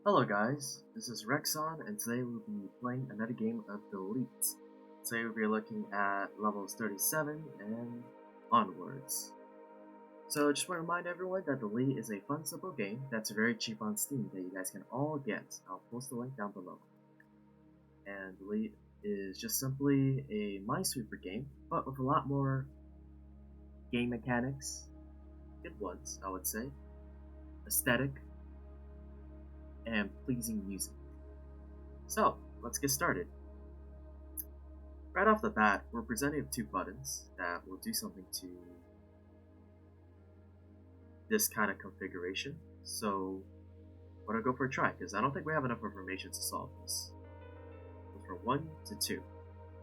Hello guys, this is Rexon and today we'll be playing another game of Delete. Today we'll be looking at levels 37 and onwards. So just want to remind everyone that Delete is a fun simple game that's very cheap on Steam that you guys can all get. I'll post the link down below. And Delete is just simply a Minesweeper game, but with a lot more game mechanics, good ones I would say, aesthetic, and pleasing music. So, let's get started. Right off the bat, we're presented with two buttons that will do something to this kind of configuration. So, I'm gonna go for a try, because I don't think we have enough information to solve this. Go from 1 to 2.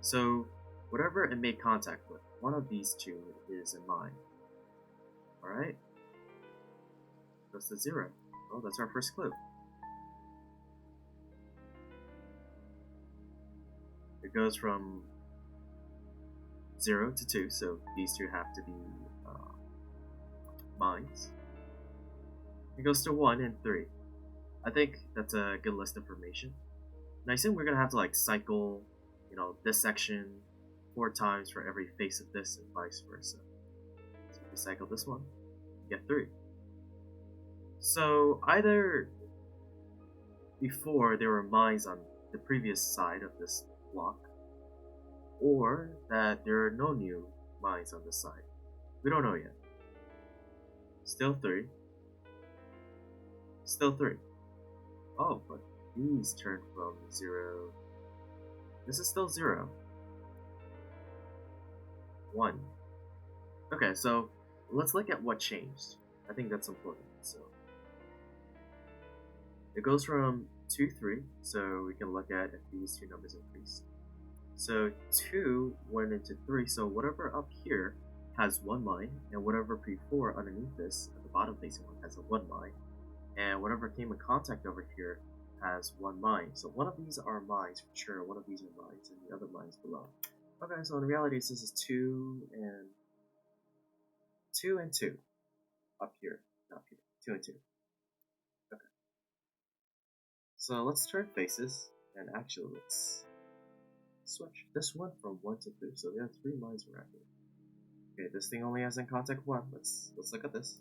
So, whatever it made contact with, one of these two is in mine. Alright? Goes to 0. Well, that's our first clue. It goes from 0 to 2, so these two have to be mines. It goes to 1 and 3. I think that's a good list of information. And I assume we're gonna have to like cycle, this section 4 times for every face of this and vice versa. So if we cycle this one, we get 3. So either before there were mines on the previous side of this block, or that there are no new mines on this side. We don't know yet. Still 3. Still 3. Oh, but these turn from 0. This is still 0. 1. Okay, so let's look at what changed. I think that's important. So it goes from 2, 3, so we can look at if these two numbers increased. So 2 went into 3, so whatever up here has 1 mine, and whatever pre-4 underneath this, at the bottom facing one, has a 1 mine, and whatever came in contact over here has 1 mine. So one of these are mines for sure, one of these are mines, and the other mines below. Okay, so in reality this is 2 and 2. Up here, not here. 2 and 2. Okay. So let's turn faces, and actually let's switch this one from 1 to 3, so there are 3 mines around here. Okay, this thing only has in contact 1. Let's look at this.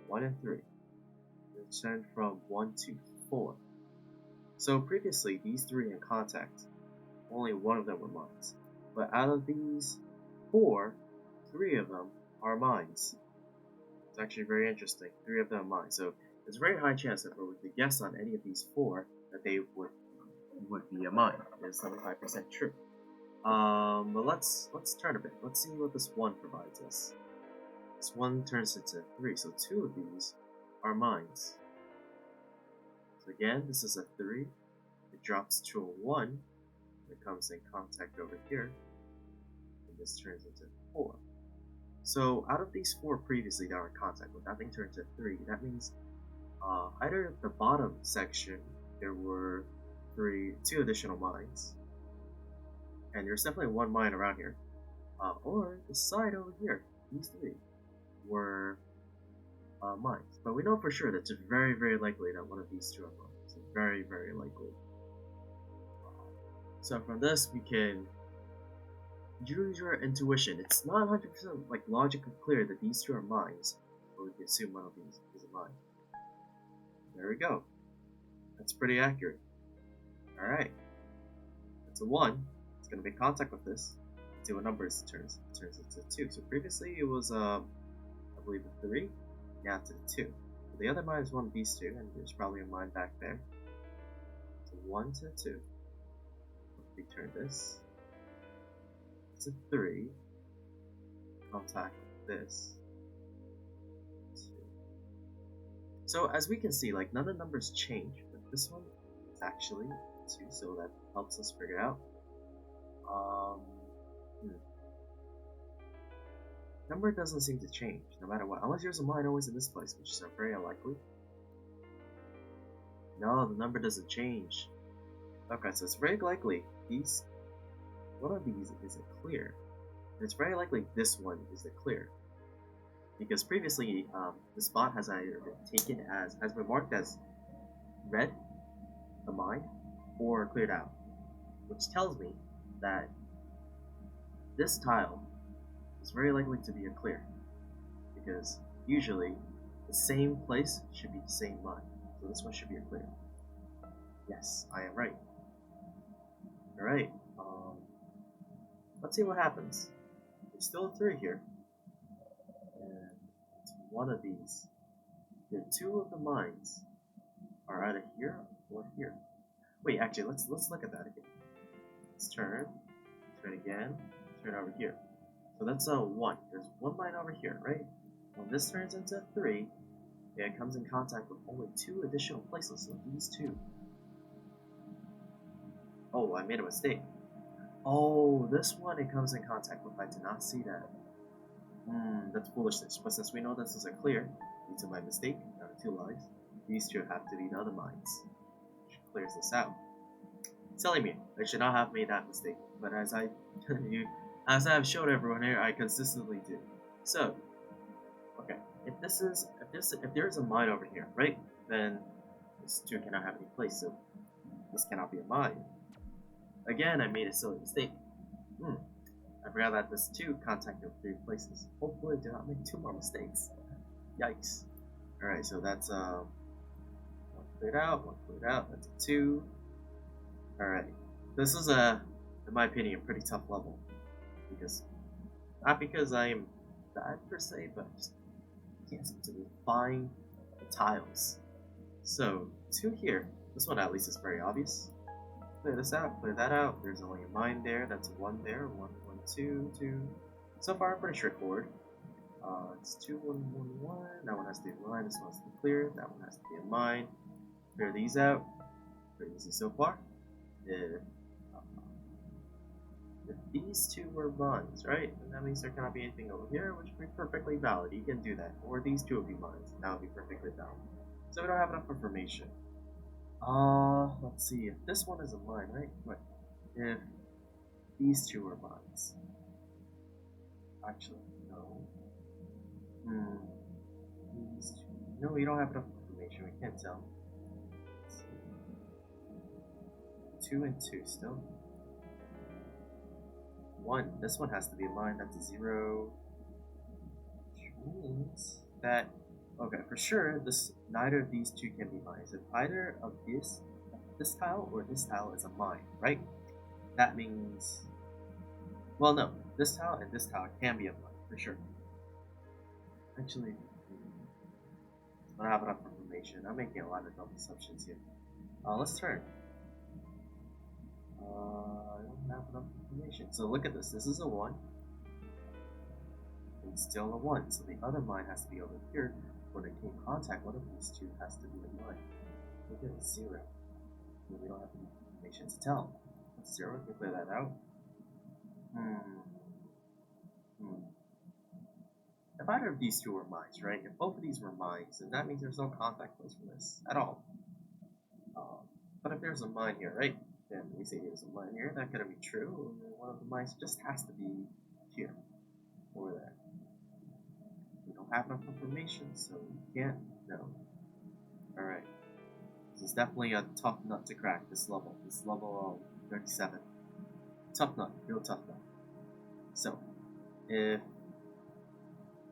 1 and 3. It turned from 1 to 4. So previously, these 3 in contact, only one of them were mines. But out of these 4, 3 of them are mines. It's actually very interesting. 3 of them are mines. So there's a very high chance that we could guess on any of these 4 that they would be a mine. It's 75% true. But let's turn a bit. Let's see what this 1 provides us. This 1 turns into 3, so 2 of these are mines. So again, this is a 3. It drops to a 1. It comes in contact over here, and this turns into 4. So out of these 4 previously that were in contact with, that thing turns into 3. That means either the bottom section there were 2 additional mines, and there's definitely 1 mine around here, or the side over here, these 3 were mines. But we know for sure that it's very, very likely that one of these 2 are mines. So very, very likely. So from this we can use your intuition. It's not 100% like logically clear that these 2 are mines, but we can assume one of these is a mine. There we go. That's pretty accurate. Alright. It's a 1. It's going to make contact with this. Let's see what numbers it turns. It turns into 2. So previously it was, I believe, a 3. Now to the 2. So the other mine is one of these 2, and there's probably a mine back there. So 1 to 2. If we turn this, it's a 3. Contact with this. 2. So as we can see, like none of the numbers change, but this one is actually 2, so that helps us figure it out. Number doesn't seem to change, no matter what. Unless there's a mine always in this place, which is very unlikely. No, the number doesn't change. Okay, so it's very likely one of these is a clear. And it's very likely this one is a clear. Because previously, the spot has either been taken has been marked as red the mine or cleared out, which tells me that this tile is very likely to be a clear, because usually the same place should be the same mine, so this one should be a clear. Yes, I am right. Alright, let's see what happens. There's still a 3 here, and it's one of these. The 2 of the mines are either here or here. Wait, actually, let's look at that again. Let's turn again, turn over here. So that's a 1. There's 1 mine over here, right? When this turns into a 3, it comes in contact with only 2 additional places, so these 2. Oh, I made a mistake. Oh, this one it comes in contact with. I did not see that. That's foolishness. But since we know this is a clear, due to my mistake, out of 2 lies, these 2 have to be the other mines, which clears this out. Silly me, I should not have made that mistake. But as I have showed everyone here, I consistently do. So, okay, if there's a mine over here, right? Then this 2 cannot have any place, so this cannot be a mine. Again, I made a silly mistake. I forgot that this 2 contacted 3 places. Hopefully I did not make 2 more mistakes. Yikes. Alright, so that's 1 cleared out, that's a 2. Alright. This is in my opinion, a pretty tough level. Not because I am bad per se, but I just can't seem to find the tiles. So, 2 here. This one at least is very obvious. Clear this out, clear that out. There's only a mine there, that's a 1 there. 1, 1, 2, 2. So far, pretty straightforward. It's 2, 1, 1, 1. That one has to be a mine, this one has to be clear. That one has to be a mine. Clear these out. Pretty easy so far. If these 2 were mines, right? And that means there cannot be anything over here, which would be perfectly valid. You can do that. Or these 2 would be mines. That would be perfectly valid. So we don't have enough information. Let's see. If this one is a mine, right? What? If these 2 are mines. Actually, no. These 2. No, we don't have enough information. We can't tell. Let's see. 2 and 2 still. 1. This one has to be a mine. That's a 0. Which means that, okay, for sure, neither of these 2 can be mines. If either of this tile or this tile is a mine, right? That means, well, no, this tile and this tile can be a mine for sure. Actually, I don't have enough information. I'm making a lot of dumb assumptions here. Let's turn. I don't have enough information. So look at this. This is a 1. And still a 1. So the other mine has to be over here. When it came in contact, one of these 2 has to be a mine. Look at the 0. We don't have any information to tell. That's 0. We can clear that out. If either of these 2 were mines, right? If both of these were mines, then that means there's no contact place for this at all. But if there's a mine here, right? Then we say there's a mine here. That couldn't be true. One of the mines just has to be here or there. We don't have enough information, so we can't know. Alright. This is definitely a tough nut to crack, this level. This level 37. Tough nut, real tough nut. So, if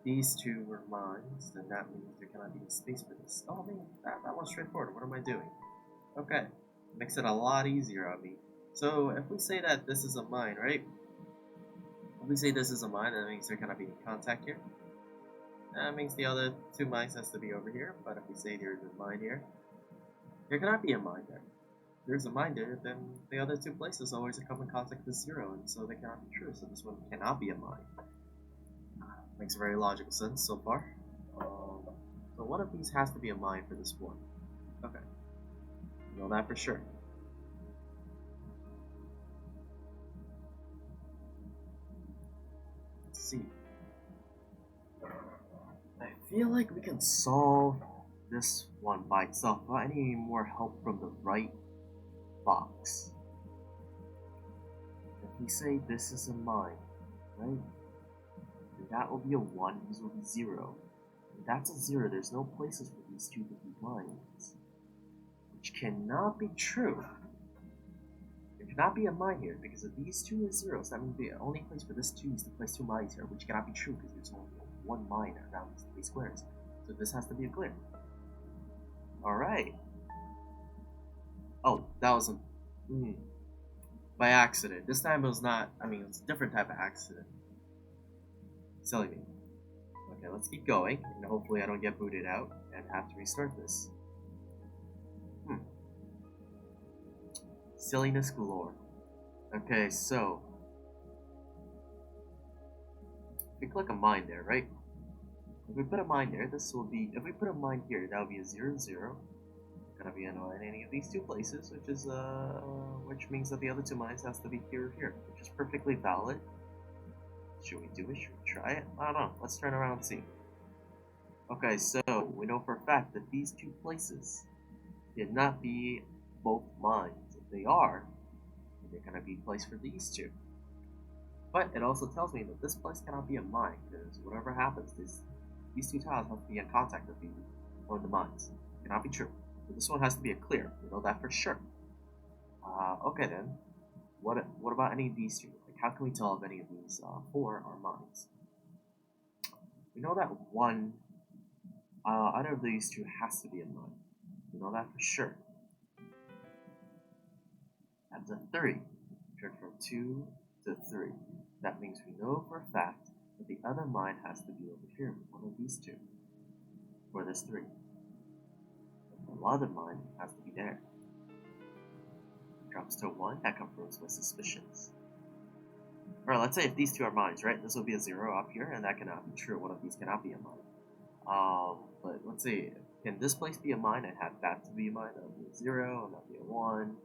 these 2 were mines, then that means there cannot be any space for this. Oh man, that was straightforward. What am I doing? Okay. Makes it a lot easier on me. So, if we say that this is a mine, right? If we say this is a mine, that means there cannot be any contact here. That means the other 2 mines has to be over here. But if we say there's a mine here, there cannot be a mine there. If there's a mine there, then the other 2 places always come in contact with 0, and so they cannot be true. So this one cannot be a mine. Makes very logical sense so far. So one of these has to be a mine for this one. Okay. Know that for sure. Let's see. I feel like we can solve this one by itself without any more help from the right box. If we say this is a mine, right? And that will be a 1, this will be 0. And that's a 0, there's no places for these 2 to be mines. which cannot be true. There cannot be a mine here because if these two are zeros, that means the only place for this 2 is to place 2 mines here, which cannot be true because there's only 1 mine around these 3 squares. So this has to be a clear. Alright. Oh, that was a... by accident. This time it was not... I mean, it's a different type of accident. Silly me. Okay, let's keep going, and hopefully I don't get booted out and have to restart this. Silliness galore. Okay, so... if we click a mine there, right? If we put a mine there, this will be... if we put a mine here, that would be a 0, 0. Gonna be in any of these 2 places, which is which means that the other 2 mines has to be here or here, which is perfectly valid. Should we do it? Should we try it? I don't know. Let's turn around and see. Okay, so we know for a fact that these 2 places cannot be both mines. If they are, they're gonna be placed for these 2. But it also tells me that this place cannot be a mine, because whatever happens, these 2 tiles have to be in contact with one of the mines. It cannot be true. This one has to be a clear. We know that for sure. Okay then. What about any of these 2? Like, how can we tell if any of these 4 are mines? We know that one either of these 2 has to be a mine. We know that for sure. That's a 3. Turn from 2 to 3. That means we know for a fact that the other mine has to be over here. One of these 2. For this 3. The other mine has to be there. Drops to 1, that confirms my suspicions. Or let's say if these 2 are mines, right? This will be a 0 up here, and that cannot be true. One of these cannot be a mine. But let's see, can this place be a mine and have that to be a mine? That would be a 0, and that would be a 1.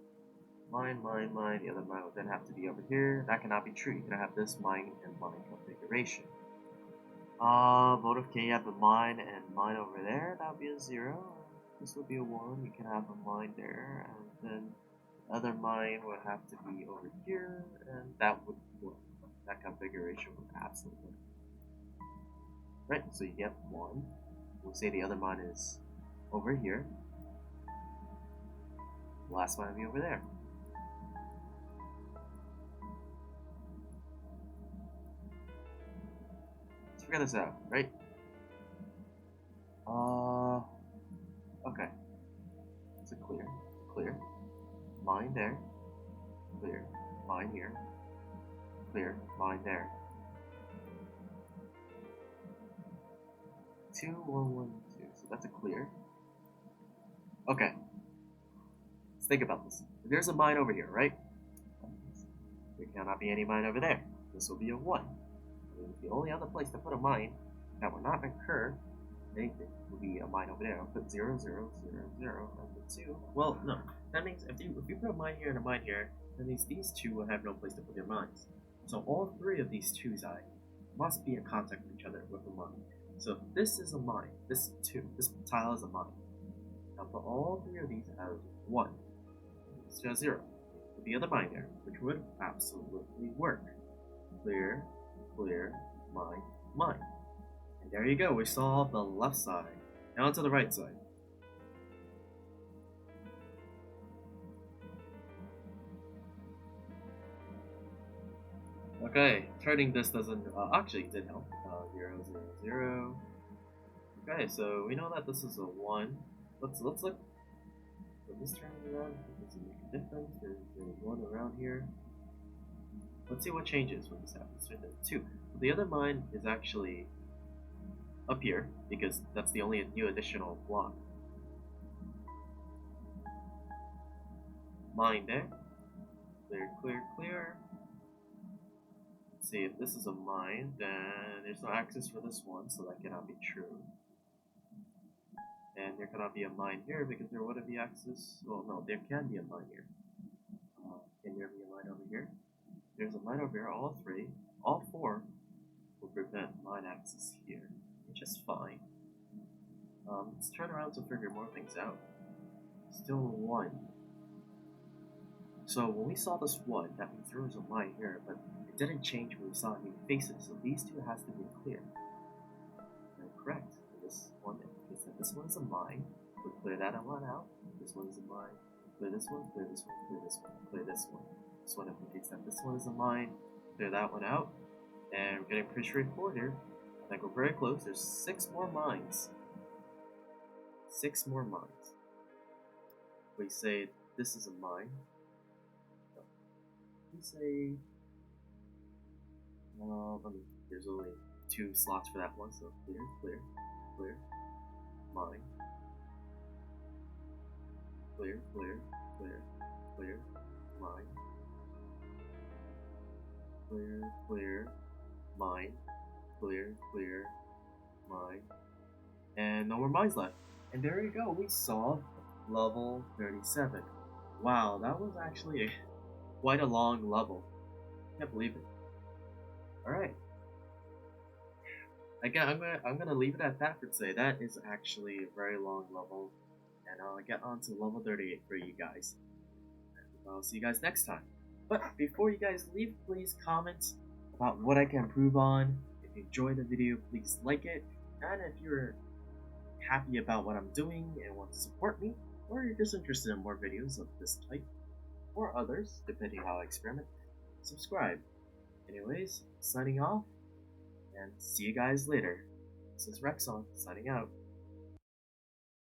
Mine, mine, mine. The other mine would then have to be over here. That cannot be true. You can have this mine and mine configuration. But if you have a mine and mine over there, that would be a 0. This would be a 1, you can have a mine there, and then the other mine would have to be over here, and that would work. That configuration would absolutely work. Right, so you get 1. We'll say the other mine is over here. The last mine will be over there. Let's figure this out, right? Okay. It's a clear. Clear. Mine there. Clear. Mine here. Clear. Mine there. 2, 1, 1, 2. So that's a clear. Okay. Let's think about this. There's a mine over here, right? There cannot be any mine over there. This will be a 1. And the only other place to put a mine that will not occur anything will be a mine over there. I'll put 0, 0, 0, 0, and the 2. Well, no. That means if you put a mine here and a mine here, that means these 2 will have no place to put their mines. So all 3 of these 2's must be in contact with each other with a mine. So if this is a mine, this tile is a mine. Now put all 3 of these as 1. It's just 0. Put the other mine there, which would absolutely work. Clear, clear, mine, mine. And there you go, we solved the left side. Now to the right side. Okay, turning this doesn't, actually it did help. 0, 0, 0. Okay, so we know that this is a 1. Let's look. When this turns around, does it make a difference? There's 1 around here. Let's see what changes when this happens. 2. The other mine is actually up here, because that's the only new additional block. Mine there. Clear, clear, clear. Let's see, if this is a mine, then there's no access for this one, so that cannot be true. And there cannot be a mine here, because there wouldn't be access. Well, no, there can be a mine here. Can there be a mine over here? There's a mine over here, all 3. All 4 will prevent mine access here, which is fine. Let's turn around to figure more things out. Still 1. So when we saw this 1, that means there was a mine here, but it didn't change when we saw new faces, so these 2 has to be clear. And correct. This one, this one is a mine. We'll clear that one out. This one is a mine. Clear this one, clear this one, clear this one, clear this one. This one indicates that this one is a mine. Clear that one out. And we're getting pretty straightforward here. I think we're very close. There's 6 more mines. 6 more mines. We say this is a mine. We say, there's only 2 slots for that one, so clear, clear, clear, mine, clear, clear, clear, clear, mine, clear, clear, mine, clear, clear, mine, and no more mines left. And there you go, we solved level 37. Wow, that was actually quite a long level. Can't believe it. Alright. Again, I'm gonna leave it at that for today. That is actually a very long level. And I'll get on to level 38 for you guys. And I'll see you guys next time. But before you guys leave, please comment about what I can improve on. If you enjoyed the video, please like it. And if you're happy about what I'm doing and want to support me, or you're just interested in more videos of this type, or others, depending how I experiment, subscribe. Anyways, signing off, and see you guys later. This is Rexon, signing out.